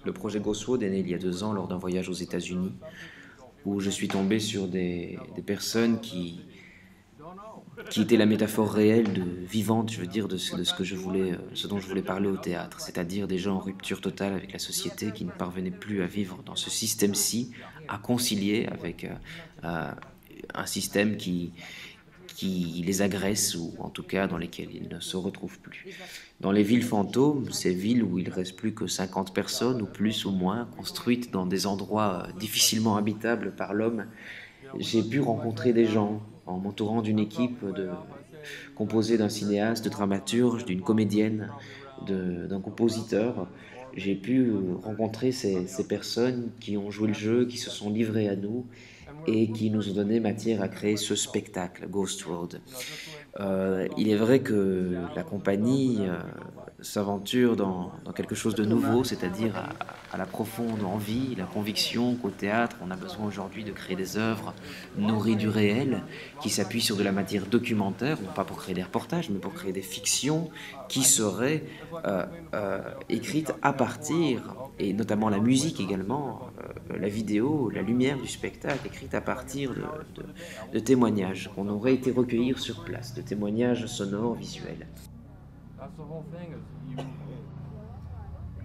Le projet Ghostword est né il y a 2 ans lors d'un voyage aux États-Unis où je suis tombé sur des personnes qui étaient la métaphore réelle, vivante, je veux dire, de ce que je voulais, ce dont je voulais parler au théâtre, c'est-à-dire des gens en rupture totale avec la société qui ne parvenaient plus à vivre dans ce système-ci, à concilier avec euh, un système qui les agresse ou en tout cas dans lesquels ils ne se retrouvent plus. Dans les villes fantômes, ces villes où il ne reste plus que 50 personnes ou plus ou moins, construites dans des endroits difficilement habitables par l'homme, j'ai pu rencontrer des gens en m'entourant d'une équipe composée d'un cinéaste, de dramaturge, d'une comédienne, d'un compositeur. J'ai pu rencontrer ces personnes qui ont joué le jeu, qui se sont livrées à nous et qui nous ont donné matière à créer ce spectacle, Ghost Road. Il est vrai que la compagnie s'aventure dans quelque chose de nouveau, c'est-à-dire à la profonde envie, la conviction qu'au théâtre, on a besoin aujourd'hui de créer des œuvres nourries du réel, qui s'appuient sur de la matière documentaire, non pas pour créer des reportages, mais pour créer des fictions qui seraient écrites à partir, et notamment la musique également, la vidéo, la lumière du spectacle, écrite à partir de témoignages qu'on aurait été recueillir sur place, de témoignages sonores, visuels.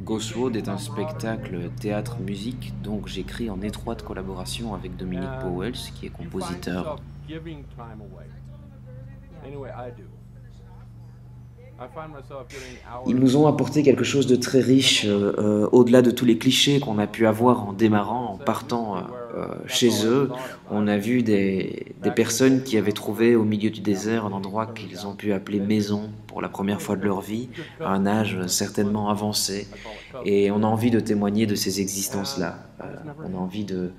Ghostword est un spectacle théâtre-musique, donc j'écris en étroite collaboration avec Dominic Powell, qui est compositeur. Ils nous ont apporté quelque chose de très riche, au-delà de tous les clichés qu'on a pu avoir en démarrant, en partant chez eux. On a vu des personnes qui avaient trouvé au milieu du désert un endroit qu'ils ont pu appeler maison pour la première fois de leur vie, à un âge certainement avancé. Et on a envie de témoigner de ces existences-là. On a envie de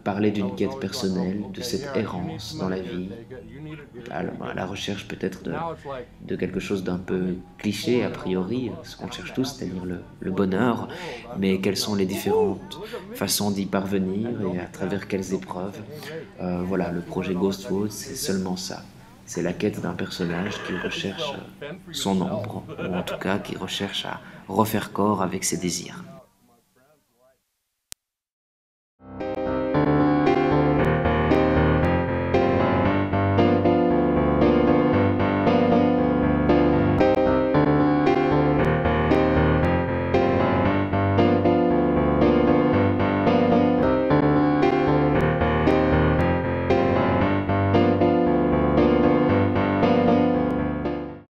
parler d'une quête personnelle, de cette errance dans la vie, à la recherche peut-être de quelque chose d'un peu cliché a priori, ce qu'on cherche tous, c'est-à-dire le bonheur, mais quelles sont les différentes façons d'y parvenir et à travers quelles épreuves. Voilà, le projet Ghostwood, c'est seulement ça. C'est la quête d'un personnage qui recherche son ombre, ou en tout cas qui recherche à refaire corps avec ses désirs.